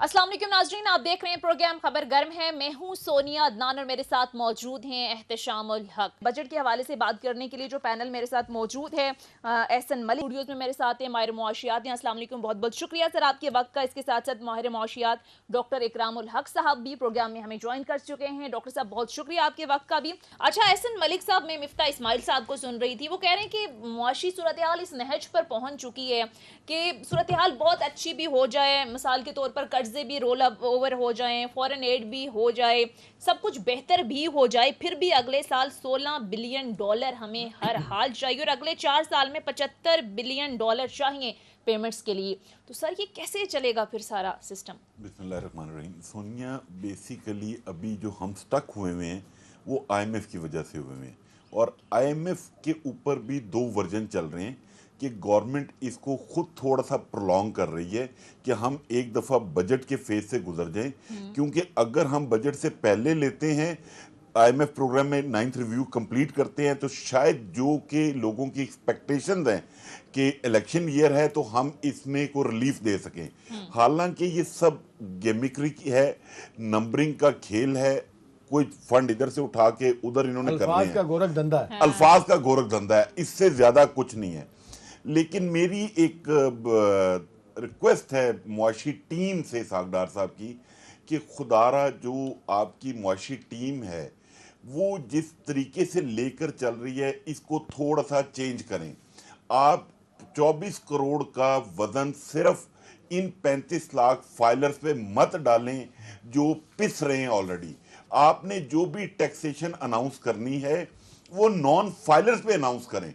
अस्सलाम वालेकुम नाजरीन, आप देख रहे हैं प्रोग्राम खबर गर्म है। मैं हूं सोनिया अदनान और मेरे साथ मौजूद हैं एहतशामुल हक। बजट के हवाले से बात करने के लिए जो पैनल मेरे साथ मौजूद है, एहसन मलिक स्टूडियोज में मेरे साथ हैं, माहिर मुआशियात हैं। अस्सलाम वालेकुम, बहुत बहुत शुक्रिया सर आपके वक्त का। इसके साथ साथ माहिर मुआशियात डॉक्टर इकरामुल हक साहब भी प्रोग्राम में हमें ज्वाइन कर चुके हैं। डॉक्टर साहब बहुत शुक्रिया आपके वक्त का भी। अच्छा, एहसन मलिक साहब, मैं मिफ्ता इस्माइल साहब को सुन रही थी, वो कह रहे हैं कि मुआशी सूरत हाल इस नहज पर पहुंच चुकी है कि सूरत हाल बहुत अच्छी भी हो जाए, मिसाल के तौर पर कर्जे भी रोल ओवर हो जाएं, फॉरेन एड भी हो जाए, सब कुछ बेहतर भी हो जाए, फिर भी अगले साल $16 बिलियन हमें हर हाल चाहिए और अगले 4 साल में $75 बिलियन चाहिए पेमेंट्स के लिए। तो सर ये कैसे चलेगा फिर सारा सिस्टम? बिस्मिल्लाहिर्रहमानिर्रहीम। सोनिया, बेसिकली अभी जो हम स्टक हुए हुए हैं वो आईएमएफ की वजह से हुए हुए हैं, और आईएमएफ के ऊपर भी दो वर्जन चल रहे हैं कि गवर्नमेंट इसको खुद थोड़ा सा प्रोलॉन्ग कर रही है कि हम एक दफ़ा बजट के फेज से गुजर जाएं, क्योंकि अगर हम बजट से पहले लेते हैं, आईएमएफ प्रोग्राम में 9th रिव्यू कंप्लीट करते हैं, तो शायद जो कि लोगों की एक्सपेक्टेशंस हैं कि इलेक्शन ईयर है तो हम इसमें को रिलीफ दे सकें। हालांकि ये सब गेमिक्री की है, नंबरिंग का खेल है, कोई फंड इधर से उठा के उधर इन्होंने करने अल्फाज हैं। का गोरख धंधा है। अल्फाज का गोरख धंधा है, इससे ज्यादा कुछ नहीं है। लेकिन मेरी एक रिक्वेस्ट है मुआशी टीम से, सागदार साहब की, कि खुदारा जो आपकी मुआशी टीम है वो जिस तरीके से लेकर चल रही है इसको थोड़ा सा चेंज करें। आप 24 करोड़ का वजन सिर्फ इन 35 लाख फाइलर्स पे मत डालें जो पिस रहे हैं ऑलरेडी। आपने जो भी टैक्सेशन अनाउंस करनी है वो नॉन फाइलर्स पे अनाउंस करें।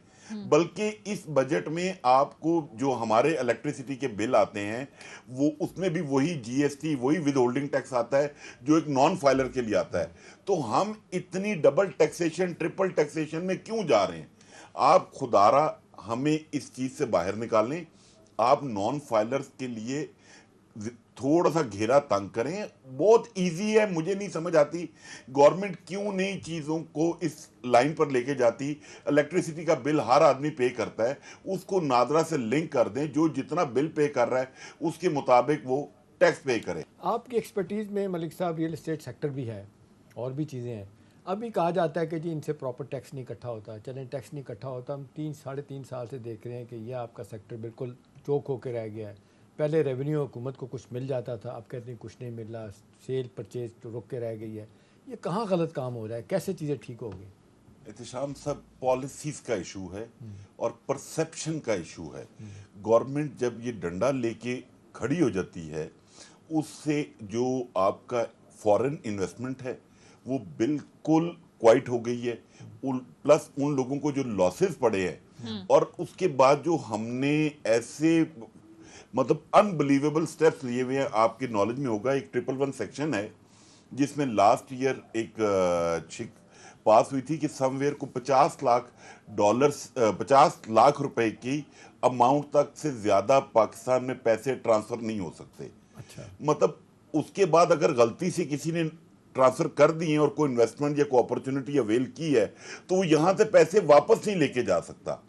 बल्कि इस बजट में आपको जो हमारे इलेक्ट्रिसिटी के बिल आते हैं वो उसमें भी वही जीएसटी, वही विद होल्डिंग टैक्स आता है जो एक नॉन फाइलर के लिए आता है। तो हम इतनी डबल टैक्सेशन, ट्रिपल टैक्सेशन में क्यों जा रहे हैं? आप खुदारा हमें इस चीज से बाहर निकालें। आप नॉन फाइलर्स के लिए थोड़ा सा घेरा तंग करें। बहुत इजी है, मुझे नहीं समझ आती गवर्नमेंट क्यों नई चीज़ों को इस लाइन पर लेके जाती। इलेक्ट्रिसिटी का बिल हर आदमी पे करता है, उसको नादरा से लिंक कर दें, जो जितना बिल पे कर रहा है उसके मुताबिक वो टैक्स पे करे। आपकी एक्सपर्टीज़ में मलिक साहब रियल एस्टेट सेक्टर भी है और भी चीज़ें हैं। अभी कहा जाता है कि जी इनसे प्रॉपर टैक्स नहीं इकट्ठा होता। चलें, टैक्स नहीं इकट्ठा होता, हम 3-3.5 साल से देख रहे हैं कि यह आपका सेक्टर बिल्कुल चौक होकर रह गया है। पहले रेवेन्यू हुकूमत को कुछ मिल जाता था, अब कहते हैं कुछ नहीं मिल रहा, सेल परचेज तो रुक के रह गई है। ये कहाँ गलत काम हो रहा है, कैसे चीज़ें ठीक होगी? एहतशाम सब पॉलिसीज का इशू है और परसेप्शन का इशू है। गवर्नमेंट जब ये डंडा लेके खड़ी हो जाती है, उससे जो आपका फॉरेन इन्वेस्टमेंट है वो बिल्कुल क्वाइट हो गई है। प्लस उन लोगों को जो लॉसेस पड़े हैं, और उसके बाद जो हमने ऐसे मतलब अनबिलीवेबल स्टेप्स लिए हुए हैं, आपके नॉलेज में होगा एक 111 सेक्शन है जिसमें लास्ट ईयर एक छिक पास हुई थी कि समवेयर को $50 लाख रुपए की अमाउंट तक से ज्यादा पाकिस्तान में पैसे ट्रांसफर नहीं हो सकते। अच्छा, मतलब उसके बाद अगर गलती से किसी ने ट्रांसफर कर दिए और कोई इन्वेस्टमेंट या कोई अपॉर्चुनिटी अवेल की है तो वो यहां से पैसे वापस नहीं लेके जा सकता।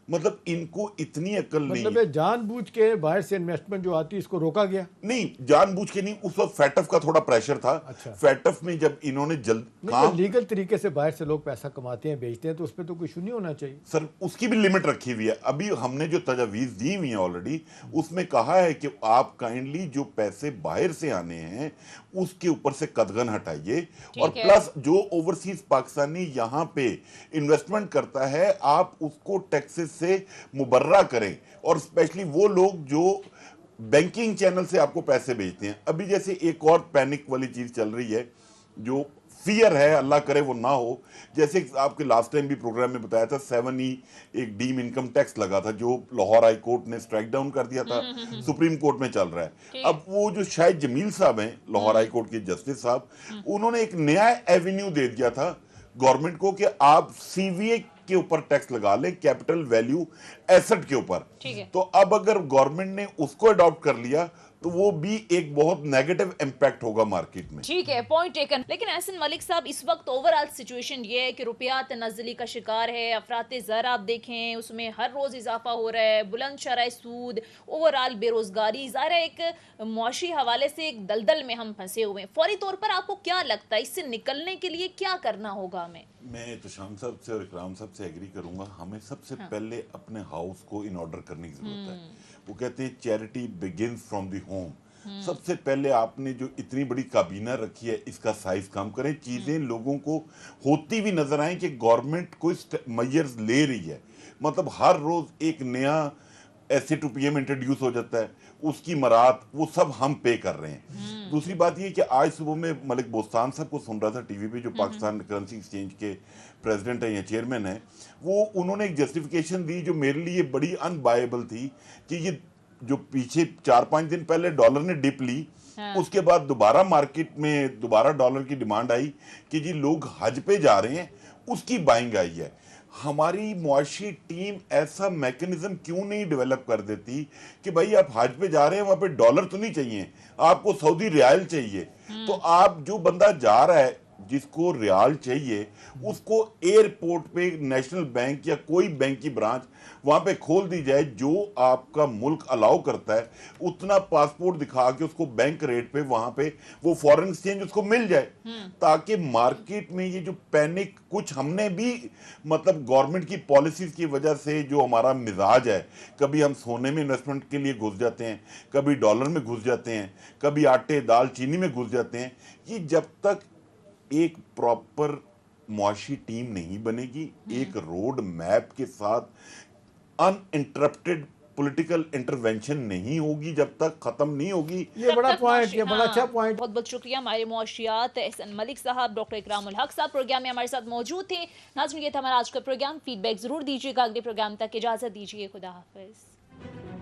मतलब इनको इतनी अक्ल नहीं मतलब है। ये जानबूझ के बाहर से इन्वेस्टमेंट जो आती है इसको रोका गया? नहीं, जानबूझ के नहीं, उस वक्त फैटफ का थोड़ा प्रेशर था। अच्छा। फैटफ में जब इन्होंने जल्द नहीं, लीगल तरीके से बाहर से लोग पैसा कमाते हैं, बेचते हैं, तो उस पर तो कोई इशू नहीं होना चाहिए। सर उसकी भी लिमिट रखी हुई है। अभी हमने जो तजावीज दी हुई है ऑलरेडी, उसमें कहा है कि आप काइंडली जो पैसे बाहर से आने हैं उसके ऊपर से कदगन हटाइए, और प्लस जो ओवरसीज पाकिस्तानी यहाँ पे इन्वेस्टमेंट करता है आप उसको टैक्सेस से मुबर्रा करें, और स्पेशली वो लोग जो बैंकिंग चैनल से आपको पैसे भेजते हैं। अभी जैसे एक और पैनिक वाली चीज चल रही है जो फियर है, अल्लाह करे वो ना हो। जैसे आपके लास्ट टाइम भी प्रोग्राम में बताया था 7E एक डीम इनकम टैक्स लगा था जो लाहौर हाई कोर्ट ने स्ट्राइक डाउन कर दिया था, सुप्रीम कोर्ट में चल रहा है। अब वो जो शायद जमील साहब हैं लाहौर हाई कोर्ट के जस्टिस साहब, उन्होंने एक नया एवेन्यू दे दिया था गवर्नमेंट को कि आप सीवीए के ऊपर टैक्स लगा लें, कैपिटल वैल्यू एसेट के ऊपर। तो अब अगर गवर्नमेंट ने उसको अडॉप्ट कर लिया تو وہ بھی ایک بہت نیگیٹو امپیکٹ ہوگا مارکیٹ میں. ٹھیک ہے, پوائنٹ ٹیکن. لیکن احسن ملک صاحب, اس وقت اوور آل سچویشن یہ ہے کہ روپیہ تنزلی کا شکار ہے, افراط زر آپ دیکھیں اس میں ہر روز اضافہ ہو رہا ہے, بلند شرح سود, اوور آل بے روزگاری, ظاہر ہے ایک معاشی حوالے سے ایک دلدل میں ہم پھنسے ہوئے ہیں. فوری طور پر آپ کو کیا لگتا ہے اس سے نکلنے کے لیے کیا کرنا ہوگا ہمیں؟ میں احتشام صاحب سے اور اکرام صاحب سے ایگری کروں گا. ہمیں سب سے پہلے اپنے ہاؤس کو ان آرڈر کرنے کی ضرورت ہے. وہ کہتے ہیں charity begins from the home. سب سے پہلے آپ نے جو اتنی بڑی کابینہ رکھی ہے اس کا سائز کم کریں, چیزیں لوگوں کو ہوتی بھی نظر آئیں کہ گورنمنٹ کوئی میئرز لے رہی ہے. مطلب ہر روز ایک نیا ایسے ٹو پی ایم انٹروڈیوس ہو جاتا ہے, اس کی مراد وہ سب ہم پے کر رہے ہیں. دوسری بات یہ کہ آج صبح میں ملک بوستان صاحب کو سن رہا تھا ٹی وی پہ, جو پاکستان کرنسی ایکسچینج کے پریزیڈنٹ ہیں یا چیئرمین ہیں, وہ انہوں نے ایک جسٹیفیکیشن دی جو میرے لیے بڑی ان بائیبل تھی کہ یہ جو پیچھے 4-5 دن پہلے ڈالر نے ڈپ لی, اس کے بعد دوبارہ مارکیٹ میں دوبارہ ڈالر کی ڈیمانڈ آئی کہ جی لوگ حج پہ جا رہے ہیں, اس کی بائنگ آئی ہے. ہماری معاشی ٹیم ایسا میکنزم کیوں نہیں ڈیولپ کر دیتی کہ بھائی آپ حج پہ جا رہے ہیں, وہاں پہ ڈالر تو نہیں چاہیے, آپ کو سعودی ریال چاہیے. تو آپ جو بندہ جا رہا ہے جس کو ریال چاہیے, اس کو ایئرپورٹ پہ نیشنل بینک یا کوئی بینک کی برانچ وہاں پہ کھول دی جائے, جو آپ کا ملک الاؤ کرتا ہے اتنا پاسپورٹ دکھا کے اس کو بینک ریٹ پہ وہاں پہ وہ فورن ایکسچینج اس کو مل جائے, تاکہ مارکیٹ میں یہ جو پینک کچھ ہم نے بھی مطلب گورنمنٹ کی پالیسیز کی وجہ سے جو ہمارا مزاج ہے, کبھی ہم سونے میں انویسٹمنٹ کے لیے گھس جاتے ہیں, کبھی ڈالر میں گھس جاتے ہیں, کبھی آٹے دال چینی میں گھس جاتے ہیں. یہ جب تک ایک پراپر معاشی ٹیم نہیں بنے گی, ایک روڈ میپ کے ساتھ ان انٹرپٹڈ پولیٹیکل انٹرونشن نہیں ہوگی, جب تک ختم نہیں ہوگی. یہ بڑا پوائنٹ, یہ بڑا اچھا پوائنٹ. بہت بہت شکریہ. ہمارے معاشیات احسن ملک صاحب, ڈاکٹر اکرام الحق صاحب پروگرام میں ہمارے ساتھ موجود تھے. ناظرین, یہ تھا ہمارا آج کا پروگرام. فیڈ بیک ضرور دیجیے گا. اگلے پروگرام تک اجازت دیجیے. خدا حافظ.